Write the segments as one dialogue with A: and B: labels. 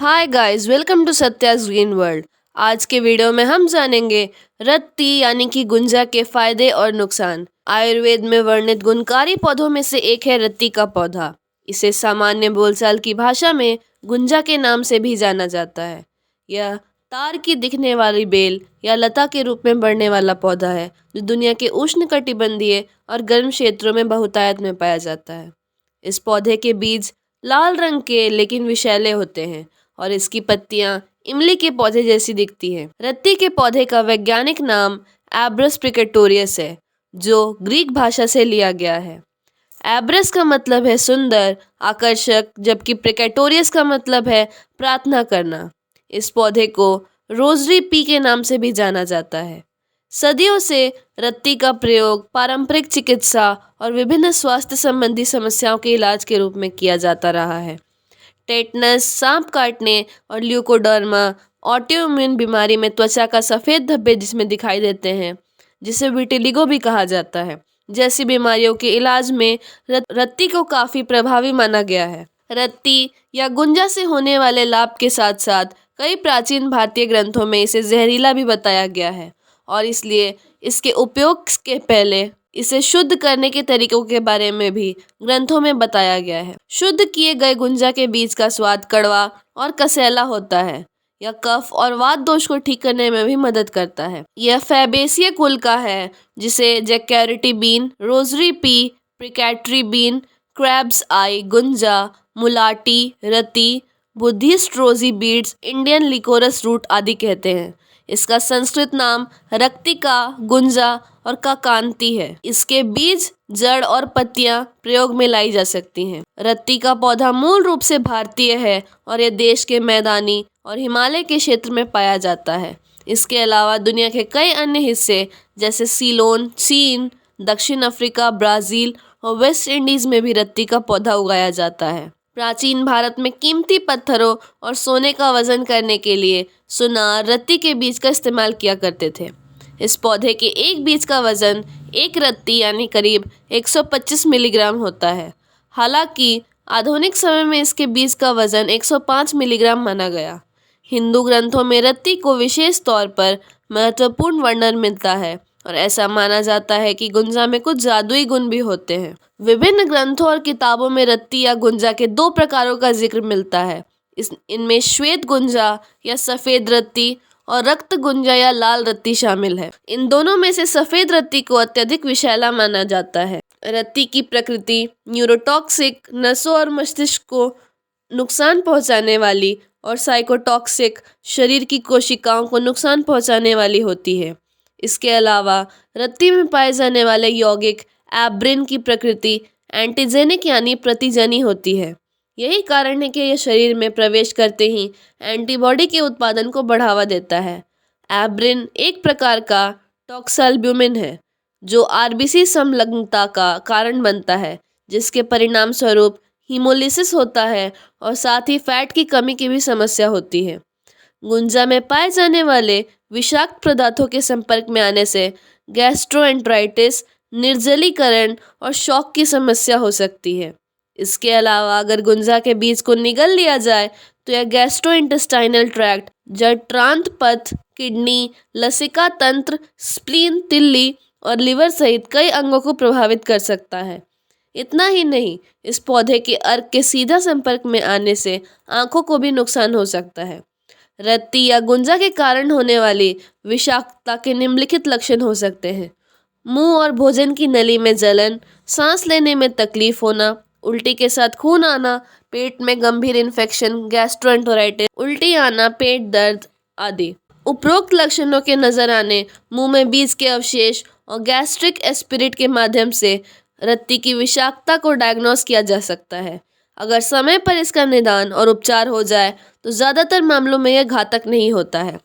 A: Hi guys, welcome to सत्या's green world. आज के वीडियो में हम जानेंगे रत्ती यानी कि गुंजा के फायदे और नुकसान। आयुर्वेद में वर्णित गुणकारी पौधों में से एक है रत्ती का पौधा। इसे सामान्य बोलचाल की भाषा में गुंजा के नाम से भी जाना जाता है। यह तार की दिखने वाली बेल या लता के रूप में बढ़ने वाला पौधा है जो दुनिया के उष्णकटिबंधीय और गर्म क्षेत्रों में बहुतायत में पाया जाता है। इस पौधे के बीज लाल रंग के लेकिन विषैले होते हैं और इसकी पत्तियां इमली के पौधे जैसी दिखती हैं। रत्ती के पौधे का वैज्ञानिक नाम एब्रस प्रिकेटोरियस है, जो ग्रीक भाषा से लिया गया है। एब्रस का मतलब है सुंदर, आकर्षक, जबकि प्रिकेटोरियस का मतलब है प्रार्थना करना। इस पौधे को रोजरी पी के नाम से भी जाना जाता है। सदियों से रत्ती का प्रयोग पारंपरिक चिकित्सा और विभिन्न स्वास्थ्य संबंधी समस्याओं के इलाज के रूप में किया जाता रहा है। टेटनस, सांप काटने और ल्यूकोडर्मा ऑटोइम्यून बीमारी में त्वचा का सफ़ेद धब्बे जिसमें दिखाई देते हैं, जिसे विटिलिगो भी कहा जाता है, जैसी बीमारियों के इलाज में रत्ती को काफ़ी प्रभावी माना गया है। रत्ती या गुंजा से होने वाले लाभ के साथ साथ कई प्राचीन भारतीय ग्रंथों में इसे जहरीला भी बताया गया है और इसलिए इसके उपयोग के पहले इसे शुद्ध करने के तरीकों के बारे में भी ग्रंथों में बताया गया है। शुद्ध किए गए गुंजा के बीज का स्वाद कड़वा और कसैला होता है। यह कफ और वात दोष को ठीक करने में भी मदद करता है। यह फैबेसिए कुल का है, जिसे jequirity bean, rosary pea, precatory bean, crab's eye, गुंजा, मुलाटी, रति, Buddhist rosary beads, Indian liquorice root आदि कहते हैं। इसका संस्कृत नाम रक्तिका, गुंजा और काकांती है। इसके बीज, जड़ और पत्तियां प्रयोग में लाई जा सकती हैं। रत्ती का पौधा मूल रूप से भारतीय है और यह देश के मैदानी और हिमालय के क्षेत्र में पाया जाता है। इसके अलावा दुनिया के कई अन्य हिस्से जैसे सीलोन, चीन, दक्षिण अफ्रीका, ब्राज़ील और वेस्ट इंडीज़ में भी रत्ती का पौधा उगाया जाता है। प्राचीन भारत में कीमती पत्थरों और सोने का वजन करने के लिए सुनार, रत्ती के बीज का इस्तेमाल किया करते थे। इस पौधे के एक बीज का वजन एक रत्ती यानी करीब 125 मिलीग्राम होता है। हालांकि आधुनिक समय में इसके बीज का वजन 105 मिलीग्राम माना गया। हिंदू ग्रंथों में रत्ती को विशेष तौर पर महत्वपूर्ण वर्णन मिलता है और ऐसा माना जाता है कि गुंजा में कुछ जादुई गुण भी होते हैं। विभिन्न ग्रंथों और किताबों में रत्ती या गुंजा के दो प्रकारों का जिक्र मिलता है। इनमें श्वेत गुंजा या सफ़ेद रत्ती और रक्त गुंजा या लाल रत्ती शामिल है। इन दोनों में से सफ़ेद रत्ती को अत्यधिक विषैला माना जाता है। रत्ती की प्रकृति न्यूरोटॉक्सिक, नसों और मस्तिष्क को नुकसान पहुंचाने वाली, और साइकोटॉक्सिक, शरीर की कोशिकाओं को नुकसान पहुंचाने वाली होती है। इसके अलावा रत्ती में पाए जाने वाले यौगिक एब्रिन की प्रकृति एंटीजेनिक यानी प्रतिजनी होती है। यही कारण है कि यह शरीर में प्रवेश करते ही एंटीबॉडी के उत्पादन को बढ़ावा देता है। एब्रिन एक प्रकार का टॉक्सल्ब्यूमिन है जो आरबीसी संलग्नता का कारण बनता है, जिसके परिणाम स्वरूप हीमोलिसिस होता है और साथ ही फैट की कमी की भी समस्या होती है। गुंजा में पाए जाने वाले विषाक्त पदार्थों के संपर्क में आने से गैस्ट्रोएंटराइटिस, निर्जलीकरण और शौक की समस्या हो सकती है। इसके अलावा अगर गुंजा के बीज को निगल लिया जाए तो यह गैस्ट्रोइंटेस्टाइनल ट्रैक्ट, जठरांत्र पथ, किडनी, लसिका तंत्र, स्प्लीन, तिल्ली और लिवर सहित कई अंगों को प्रभावित कर सकता है। इतना ही नहीं, इस पौधे के अर्क के सीधा संपर्क में आने से आंखों को भी नुकसान हो सकता है। रत्ती या गुंजा के कारण होने वाली विषाक्तता के निम्नलिखित लक्षण हो सकते हैं: मुंह और भोजन की नली में जलन, सांस लेने में तकलीफ होना, उल्टी के साथ खून आना, पेट में गंभीर इन्फेक्शन, गैस्ट्रोएंटेराइटिस, उल्टी आना, पेट दर्द आदि। उपरोक्त लक्षणों के नजर आने, मुंह में बीज के अवशेष और गैस्ट्रिक एस्पिरिट के माध्यम से रत्ती की विषाक्तता को डायग्नोस किया जा सकता है। अगर समय पर इसका निदान और उपचार हो जाए तो ज़्यादातर मामलों में यह घातक नहीं होता है।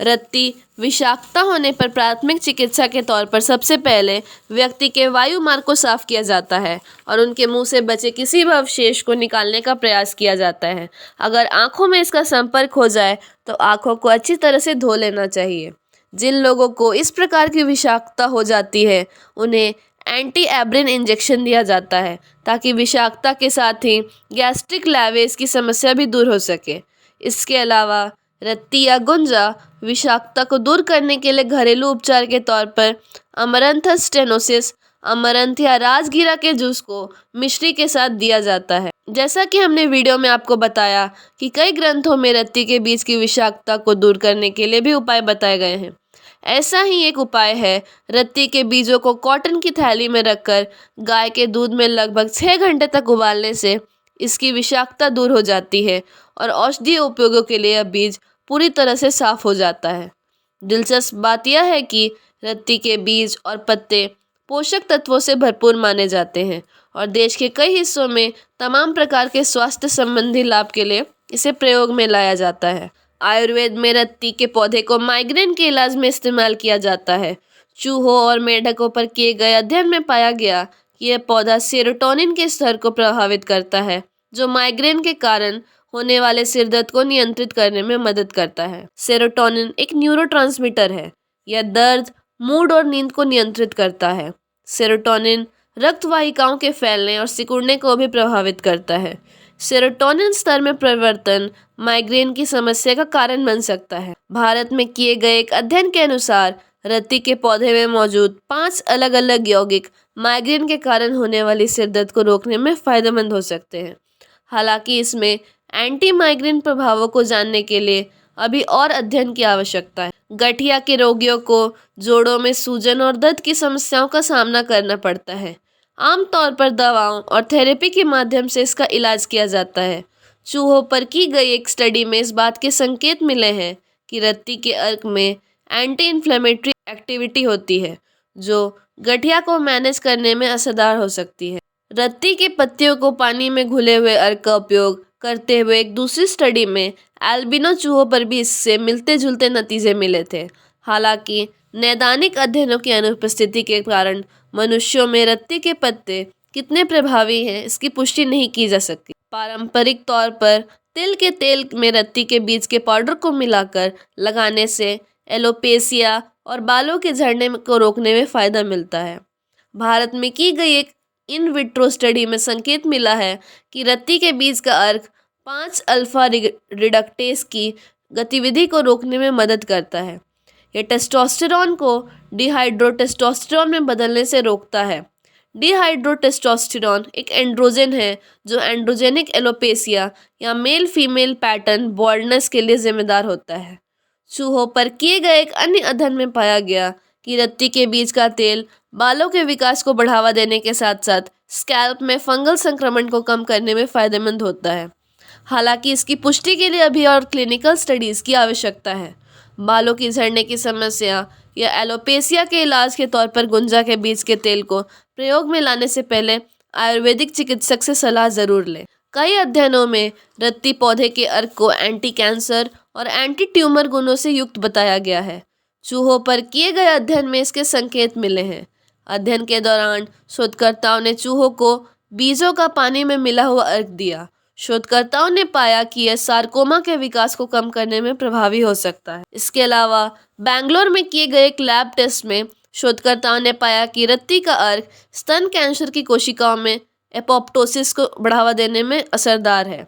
A: रत्ती विषाक्तता होने पर प्राथमिक चिकित्सा के तौर पर सबसे पहले व्यक्ति के वायु मार्ग को साफ किया जाता है और उनके मुंह से बचे किसी भी अवशेष को निकालने का प्रयास किया जाता है। अगर आंखों में इसका संपर्क हो जाए तो आंखों को अच्छी तरह से धो लेना चाहिए। जिन लोगों को इस प्रकार की विषाक्तता हो जाती है उन्हें एंटी एब्रिन इंजेक्शन दिया जाता है ताकि विषाक्तता के साथ ही गैस्ट्रिक लैवेज की समस्या भी दूर हो सके। इसके अलावा रत्ती या गुंजा विषाक्तता को दूर करने के लिए घरेलू उपचार के तौर पर अमरंथस स्टेनोसिस, अमरंथ या राजगीरा के जूस को मिश्री के साथ दिया जाता है। जैसा कि हमने वीडियो में आपको बताया कि कई ग्रंथों में रत्ती के बीज की विषाक्तता को दूर करने के लिए भी उपाय बताए गए हैं। ऐसा ही एक उपाय है, रत्ती के बीजों को कॉटन की थैली में रखकर गाय के दूध में लगभग 6 घंटे तक उबालने से इसकी विषाक्तता दूर हो जाती है और औषधीय उपयोगों के लिए यह बीज पूरी तरह से साफ हो जाता है। दिलचस्प बात यह है कि रत्ती के बीज और पत्ते पोषक तत्वों से भरपूर माने जाते हैं और देश के कई हिस्सों में तमाम प्रकार के स्वास्थ्य संबंधी लाभ के लिए इसे प्रयोग में लाया जाता है। आयुर्वेद में रत्ती के पौधे को माइग्रेन के इलाज में इस्तेमाल किया जाता है। चूहों और मेंढकों पर किए गए अध्ययन में पाया गया कि यह पौधा सेरोटोनिन के स्तर को प्रभावित करता है, जो माइग्रेन के कारण होने वाले सिरदर्द को नियंत्रित करने में मदद करता है। सेरोटोनिन एक न्यूरोट्रांसमीटर है। यह दर्द, मूड और नींद को नियंत्रित करता है। सेरोटोनिन रक्त वाहिकाओं के फैलने और सिकुड़ने को भी प्रभावित करता है। सेरोटोनिन स्तर में परिवर्तन माइग्रेन की समस्या का कारण बन सकता है। भारत में किए गए एक अध्ययन के अनुसार रत्ती के पौधे में मौजूद 5 अलग अलग यौगिक माइग्रेन के कारण होने वाली सिरदर्द को रोकने में फायदेमंद हो सकते हैं। हालांकि इसमें एंटी माइग्रेन प्रभावों को जानने के लिए अभी और अध्ययन की आवश्यकता है। गठिया के रोगियों को जोड़ों में सूजन और दर्द की समस्याओं का सामना करना पड़ता है। आमतौर पर दवाओं और थेरेपी के माध्यम से इसका इलाज किया जाता है। चूहों पर की गई एक स्टडी में इस बात के संकेत मिले हैं कि रत्ती के अर्क में एंटी इन्फ्लेमेटरी एक्टिविटी होती है, जो गठिया को मैनेज करने में असरदार हो सकती है। रत्ती के पत्तियों को पानी में घुले हुए अर्क का उपयोग करते हुए एक दूसरी स्टडी में एल्बिनो चूहों पर भी इससे मिलते जुलते नतीजे मिले थे। हालांकि नैदानिक अध्ययनों की अनुपस्थिति के कारण मनुष्यों में रत्ती के पत्ते कितने प्रभावी हैं, इसकी पुष्टि नहीं की जा सकती। पारंपरिक तौर पर तिल के तेल में रत्ती के बीज के पाउडर को मिलाकर लगाने से एलोपेसिया और बालों के झड़ने को रोकने में फायदा मिलता है। भारत में की गई एक इन विट्रो स्टडी में संकेत मिला है कि रत्ती के बीज का अर्क 5 अल्फा रिडक्टेस की गतिविधि को रोकने में मदद करता है। यह टेस्टोस्टेरॉन को डिहाइड्रोटेस्टोस्टेरॉन में बदलने से रोकता है। डिहाइड्रोटेस्टोस्टेरॉन एक एंड्रोजन है जो एंड्रोजेनिक एलोपेसिया या मेल फीमेल पैटर्न बॉल्डनेस के लिए जिम्मेदार होता है। चूहों पर किए गए एक अन्य अध्ययन में पाया गया कि रत्ती के बीज का तेल बालों के विकास को बढ़ावा देने के साथ साथ स्कैल्प में फंगल संक्रमण को कम करने में फायदेमंद होता है। हालांकि इसकी पुष्टि के लिए अभी और क्लिनिकल स्टडीज की आवश्यकता है। बालों की झड़ने की समस्या या एलोपेसिया के इलाज के तौर पर गुंजा के बीज के तेल को प्रयोग में लाने से पहले आयुर्वेदिक चिकित्सक से सलाह जरूर लें। कई अध्ययनों में रत्ती पौधे के अर्क को एंटी कैंसर और एंटी ट्यूमर गुणों से युक्त बताया गया है। चूहों पर किए गए अध्ययन में इसके संकेत मिले हैं। अध्ययन के दौरान शोधकर्ताओं ने चूहों को बीजों का पानी में मिला हुआ अर्क दिया। शोधकर्ताओं ने पाया कि यह सार्कोमा के विकास को कम करने में प्रभावी हो सकता है। इसके अलावा बेंगलोर में किए गए एक लैब टेस्ट में शोधकर्ताओं ने पाया कि रत्ती का अर्क स्तन कैंसर की कोशिकाओं में एपोप्टोसिस को बढ़ावा देने में असरदार है।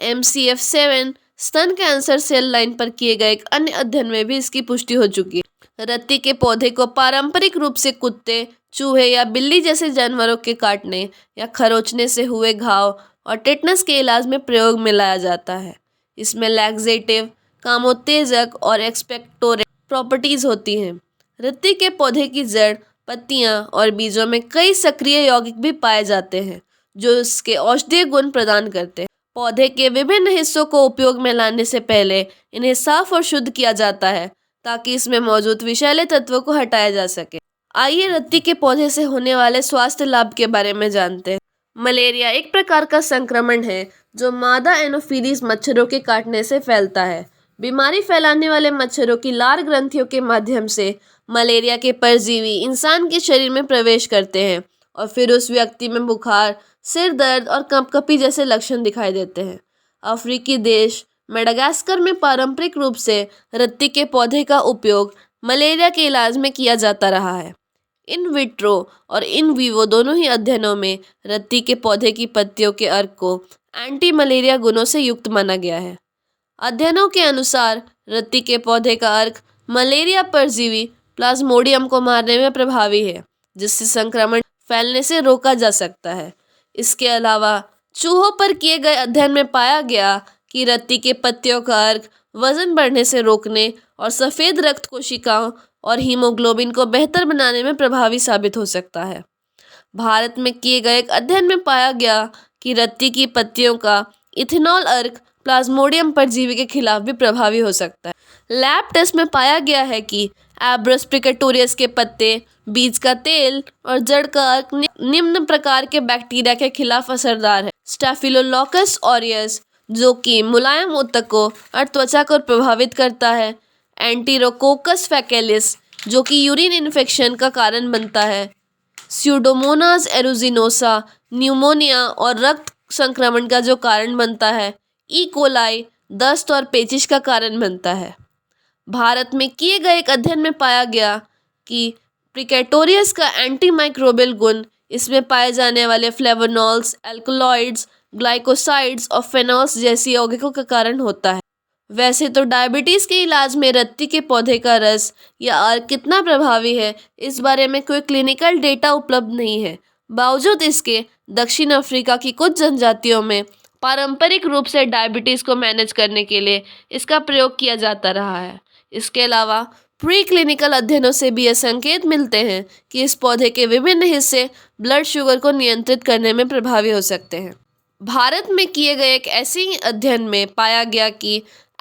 A: MCF7 स्तन कैंसर सेल लाइन पर किए गए एक अन्य अध्ययन में भी इसकी पुष्टि हो चुकी है। रत्ती के पौधे को पारंपरिक रूप से कुत्ते, चूहे या बिल्ली जैसे जानवरों के काटने या खरोंचने से हुए घाव और टेटनस के इलाज में प्रयोग में लाया जाता है। इसमें लैक्सेटिव, कामोत्तेजक और एक्सपेक्टोरेंट प्रॉपर्टीज होती हैं। रत्ती के पौधे की जड़, पत्तियां और बीजों में कई सक्रिय यौगिक भी पाए जाते हैं जो इसके औषधीय गुण प्रदान करते हैं। पौधे के विभिन्न हिस्सों को उपयोग में लाने से पहले इन्हें साफ और शुद्ध किया जाता है ताकि इसमें मौजूद विषैले तत्वों को हटाया जा सके। आइए रत्ती के पौधे से होने वाले स्वास्थ्य लाभ के बारे में जानते हैं। मलेरिया एक प्रकार का संक्रमण है जो मादा एनोफिलीज मच्छरों के काटने से फैलता है। बीमारी फैलाने वाले मच्छरों की लार ग्रंथियों के माध्यम से मलेरिया के परजीवी इंसान के शरीर में प्रवेश करते हैं और फिर उस व्यक्ति में बुखार, सिर दर्द और कंपकपी जैसे लक्षण दिखाई देते हैं। अफ्रीकी देश मेडागास्कर में पारंपरिक रूप से रत्ती के पौधे का उपयोग मलेरिया के इलाज में किया जाता रहा है। इन विट्रो और इन वीवो दोनों ही अध्ययनों में रत्ती के पौधे की पत्तियों के अर्क को एंटी मलेरिया गुणों से युक्त माना गया है। अध्ययनों के अनुसार रत्ती के पौधे का अर्क मलेरिया परजीवी प्लाज्मोडियम को मारने में प्रभावी है, जिससे संक्रमण फैलने से रोका जा सकता है। इसके अलावा चूहों पर किए गए अध्ययन में पाया गया कि रत्ती के पत्तियों का अर्क वजन बढ़ने से रोकने और सफ़ेद रक्त कोशिकाओं और हीमोग्लोबिन को बेहतर बनाने में प्रभावी साबित हो सकता है। भारत में किए गए एक अध्ययन में पाया गया कि रत्ती की पत्तियों का इथेनॉल अर्क प्लाज्मोडियम परजीवी के खिलाफ भी प्रभावी हो सकता है। लैब टेस्ट में पाया गया है कि एब्रस प्रिकेटोरियस के पत्ते, बीज का तेल और जड़ का अर्क निम्न प्रकार के बैक्टीरिया के खिलाफ असरदार है। स्टैफिलोकोकस ऑरियस, जो कि मुलायम ऊतकों और त्वचा को प्रभावित करता है। एंटेरोकोकस फैकेलिस, जो कि यूरिन इन्फेक्शन का कारण बनता है। स्यूडोमोनास एरुजिनोसा, न्यूमोनिया और रक्त संक्रमण का जो कारण बनता है। ई कोलाई, दस्त और पेचिश का कारण बनता है। भारत में किए गए एक अध्ययन में पाया गया कि प्रिकेटोरियस का एंटीमाइक्रोबियल गुण इसमें पाए जाने वाले फ्लेवोनॉल्स, एल्कलॉइड्स, ग्लाइकोसाइड्स और फेनॉल्स जैसी यौगिकों का कारण होता है। वैसे तो डायबिटीज़ के इलाज में रत्ती के पौधे का रस या अर्क कितना प्रभावी है, इस बारे में कोई क्लिनिकल डेटा उपलब्ध नहीं है। बावजूद इसके दक्षिण अफ्रीका की कुछ जनजातियों में पारंपरिक रूप से डायबिटीज़ को मैनेज करने के लिए इसका प्रयोग किया जाता रहा है। इसके अलावा प्री क्लिनिकल अध्ययनों से भी ये संकेत मिलते हैं कि इस पौधे के विभिन्न हिस्से ब्लड शुगर को नियंत्रित करने में प्रभावी हो सकते हैं। भारत में किए गए एक ऐसे ही अध्ययन में पाया गया कि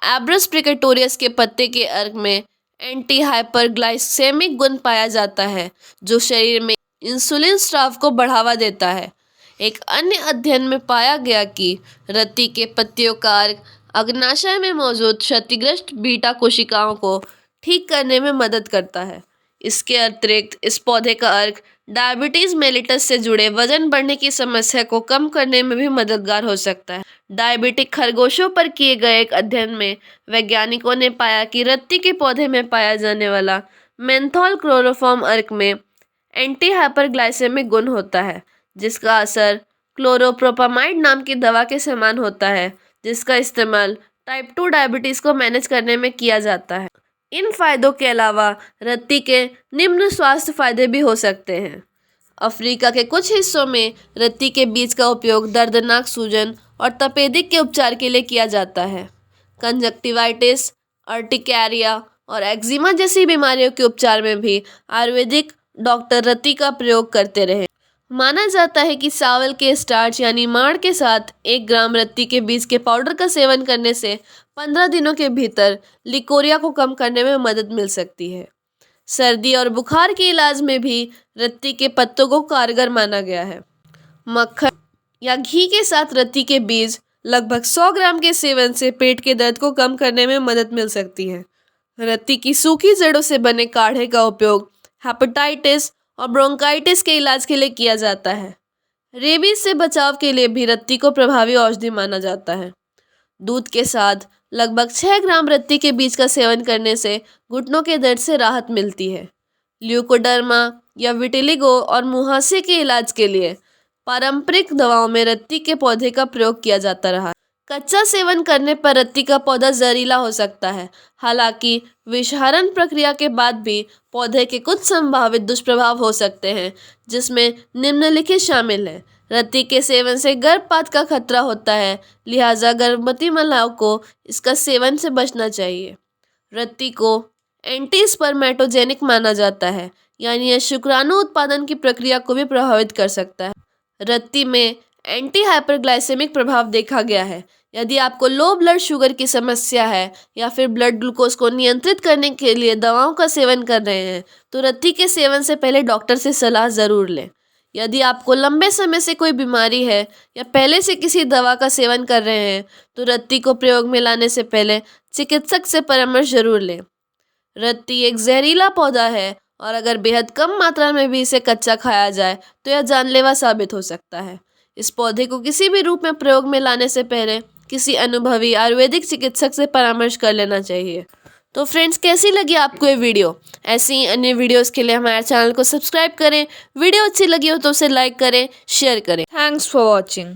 A: एब्रस प्रिकेटोरियस के पत्ते के अर्क में एंटी हाइपरग्लाइसेमिक गुण पाया जाता है, जो शरीर में इंसुलिन स्राव को बढ़ावा देता है। एक अन्य अध्ययन में पाया गया कि रत्ती के पत्तियों का अर्क अग्नाशय में मौजूद क्षतिग्रस्त बीटा कोशिकाओं को ठीक करने में मदद करता है। इसके अतिरिक्त इस पौधे का अर्क डायबिटीज़ मेलिटस से जुड़े वजन बढ़ने की समस्या को कम करने में भी मददगार हो सकता है। डायबिटिक खरगोशों पर किए गए एक अध्ययन में वैज्ञानिकों ने पाया कि रत्ती के पौधे में पाया जाने वाला मेंथॉल क्लोरोफॉर्म अर्क में एंटी हाइपरग्लाइसेमिक गुण होता है, जिसका असर क्लोरोप्रोपामाइड नाम की दवा के समान होता है, जिसका इस्तेमाल टाइप 2 डायबिटीज़ को मैनेज करने में किया जाता है। इन फायदों के अलावा रत्ती के निम्न स्वास्थ्य फायदे भी हो सकते हैं। अफ्रीका के कुछ हिस्सों में रत्ती के बीज का उपयोग दर्दनाक सूजन और तपेदिक के उपचार के लिए किया जाता है। कंजक्टिवाइटिस, अर्टिकेरिया और एक्जिमा जैसी बीमारियों के उपचार में भी आयुर्वेदिक डॉक्टर रत्ती का प्रयोग करते रहे। माना जाता है कि चावल के स्टार्च यानी माड़ के साथ 1 ग्राम रत्ती के बीज के पाउडर का सेवन करने से 15 दिनों के भीतर लिकोरिया को कम करने में मदद मिल सकती है। सर्दी और बुखार के इलाज में भी रत्ती के पत्तों को कारगर माना गया है। मक्खन या घी के साथ रत्ती के बीज लगभग 100 ग्राम के सेवन से पेट के दर्द को कम करने में मदद मिल सकती है। रत्ती की सूखी जड़ों से बने काढ़े का उपयोग हेपेटाइटिस और ब्रोंकाइटिस के इलाज के लिए किया जाता है। रेबीज से बचाव के लिए भी रत्ती को प्रभावी औषधि माना जाता है। दूध के साथ लगभग 6 ग्राम रत्ती के बीज का सेवन करने से घुटनों के दर्द से राहत मिलती है। ल्यूकोडर्मा या विटिलिगो और मुहासे के इलाज के लिए पारंपरिक दवाओं में रत्ती के पौधे का प्रयोग किया जाता रहा। कच्चा सेवन करने पर रत्ती का पौधा जहरीला हो सकता है। हालांकि विषहरण प्रक्रिया के बाद भी पौधे के कुछ संभावित दुष्प्रभाव हो सकते हैं, जिसमें निम्नलिखित शामिल हैं। रत्ती के सेवन से गर्भपात का खतरा होता है, लिहाजा गर्भवती महिलाओं को इसका सेवन से बचना चाहिए। रत्ती को एंटी स्पर्मेटोजेनिक माना जाता है, यानी यह शुक्राणु उत्पादन की प्रक्रिया को भी प्रभावित कर सकता है। रत्ती में एंटी हाइपरग्लाइसेमिक प्रभाव देखा गया है। यदि आपको लो ब्लड शुगर की समस्या है या फिर ब्लड ग्लूकोज को नियंत्रित करने के लिए दवाओं का सेवन कर रहे हैं, तो रत्ती के सेवन से पहले डॉक्टर से सलाह ज़रूर लें। यदि आपको लंबे समय से कोई बीमारी है या पहले से किसी दवा का सेवन कर रहे हैं, तो रत्ती को प्रयोग में लाने से पहले चिकित्सक से परामर्श जरूर लें। रत्ती एक जहरीला पौधा है और अगर बेहद कम मात्रा में भी इसे कच्चा खाया जाए तो यह जानलेवा साबित हो सकता है। इस पौधे को किसी भी रूप में प्रयोग में लाने से पहले किसी अनुभवी आयुर्वेदिक चिकित्सक से परामर्श कर लेना चाहिए। तो फ्रेंड्स, कैसी लगी आपको ये वीडियो? ऐसी ही अन्य वीडियोस के लिए हमारे चैनल को सब्सक्राइब करें। वीडियो अच्छी लगी हो तो उसे लाइक करें, शेयर करें।
B: Thanks for watching.